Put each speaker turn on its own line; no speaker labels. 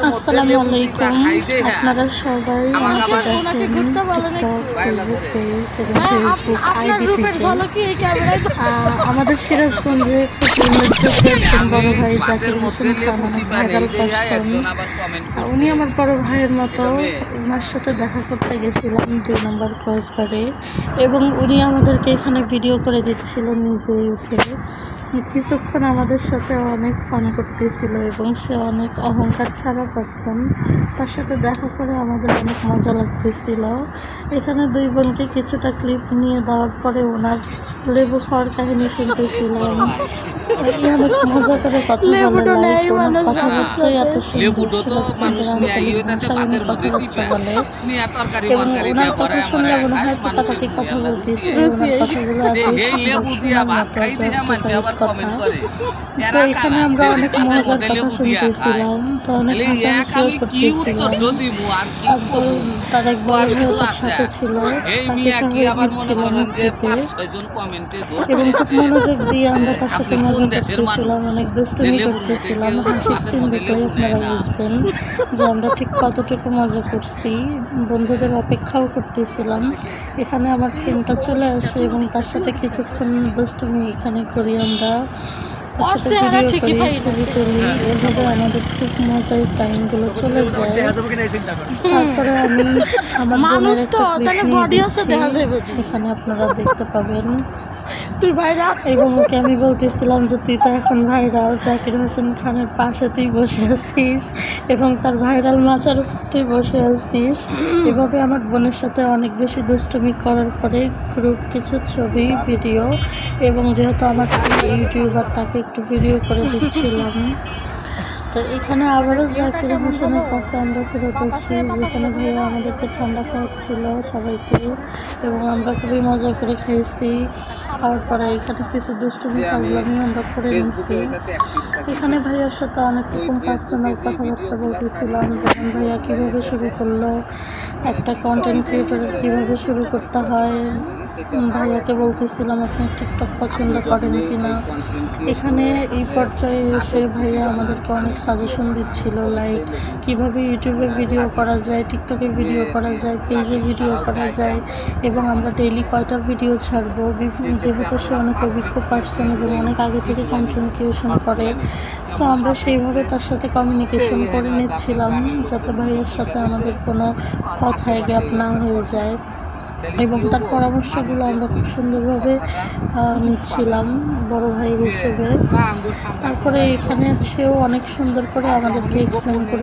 আসসালামু আলাইকুম। আপনারা সবাই আমাকে দেখেন টিকটক, ফেসবুক পেজ এবং ফেসবুক আইডি থেকে। আমাদের সিরাজগঞ্জে খুব উল্লেখযোগ্য একজন বড় ভাই জাকির হোসেন খান, অনেক ভাইরাল পার্সন। উনি আমার বড় ভাইয়ের মতো। ওনার সাথে দেখা করতে গেছিলাম 2 নম্বর ক্রসবারে, এবং উনি আমাদেরকে এখানে ভিডিও করে দিচ্ছিলেন নিজেই উঠে। কিছুক্ষণ আমাদের সাথে অনেক ফান করতেছিল এবং সে অনেক অহংকার ছাড়া পারছেন। তার সাথে দেখা করে আমাদের অনেক মজা লাগতেছিল। এখানে 2 বোনকে কিছুটা ক্লিপ নিয়ে দেওয়ার পরে ওনার লেবু খাওয়ার কাহিনী শুনতেছিলাম। অনেক মজা করে কথা বলে, লাইক ওনার কথাবার্তাই এত সুন্দর, সিরাজগঞ্জের আঞ্চলিক ভাষায় উনি কথাবার্তা বলে এবং ওনার কথা শুনলে মনে হয় ফাটাফাটি কথা বলতেছে। ওনার কথাগুলো এতই সুন্দর, শোনার মতো, জাস্টিফাইড কথা। তো এখানে আমরা অনেক মজার কথা শুনতেছিলাম, তো অনেক হাসাহাসিও করতেছিলাম। তারপর তার এক বড় ভাই তার সাথে ছিল, তাকে সহায় দিচ্ছিলাম খেতে এবং খুব মনোযোগ দিয়ে আমরা তার সাথে মজা করতেছিলাম, অনেক দুষ্টুমি করতেছিলাম। হাসির সিন দিতেই আপনারা বুঝবেন যে আমরা ঠিক কতটুকু মজা করছি। বন্ধুদের অপেক্ষাও করতেছিলাম। এখানে আমার ফ্রেন্ডটা চলে আসে এবং তার সাথে কিছুক্ষণ দুষ্টুমি এখানে করি আমরা। তার সাথে ভিডিও করি, ছবি তুলি, এভাবে আমাদের খুব মজার টাইমগুলো চলে যায়। তারপরে আমি আমার বোনের একটা ক্লিপ নিয়ে দিচ্ছি, এখানে আপনারা দেখতে পাবেন। তুই ভাইরাল, এবং ওকে আমি বলতেছিলাম যে তুই তো এখন ভাইরাল, জাকির হোসেন খানের পাশে তুই বসে আসছিস এবং তার ভাইরাল মাচার উপর তুই বসে আসছিস। এভাবে আমার বোনের সাথে অনেক বেশি দুষ্টুমি করার পরে গ্রুপ কিছু ছবি, ভিডিও, এবং যেহেতু আমার ইউটিউবার তাকে একটু ভিডিও করে দিচ্ছিলাম। তো এখানে আবারও জাকির হোসেনের পাশে আমরা ফেরত আসছি, যেখানে ভাইয়া আমাদেরকে ঠান্ডা খাওয়াচ্ছিল সবাইকে এবং আমরা খুবই মজা করে খেয়েছি। খাওয়ার পরে এখানে কিছু দুষ্টুমি ফাজলামি আমরা করে নিচ্ছি। এখানে ভাইয়ার সাথে অনেক রকম পার্সোনাল কথাবার্তা বলতেছিলাম, যেমন ভাইয়া কীভাবে শুরু করলো, একটা কন্টেন্ট ক্রিয়েটরের কীভাবে শুরু করতে হয়। ভাইয়াকে বলতেছিলাম আপনি টিকটক পছন্দ করেন কি না। এখানে এই পর্যায়ে এসে ভাইয়া আমাদেরকে অনেক সাজেশন দিচ্ছিল, লাইক কিভাবে ইউটিউবে ভিডিও করা যায়, টিকটকে ভিডিও করা যায়, পেজে ভিডিও করা যায় এবং আমরা ডেইলি কয়টা ভিডিও ছাড়বো। যেহেতু সে অনেক অভিজ্ঞ পার্সন এবং অনেক আগে থেকে কন্টেন্ট ক্রিয়েশন করে, সো আমরা সেইভাবে তার সাথে কমিউনিকেশন করে নিচ্ছিলাম যাতে ভাইয়ের সাথে আমাদের কোনো কথায় গ্যাপ না হয়ে যায়, এবং তার পরামর্শগুলো আমরা খুব সুন্দরভাবে নিচ্ছিলাম বড় ভাই হিসেবে। তারপরে এখানে সেও অনেক সুন্দর করে আমাদেরকে এক্সপ্লেন করে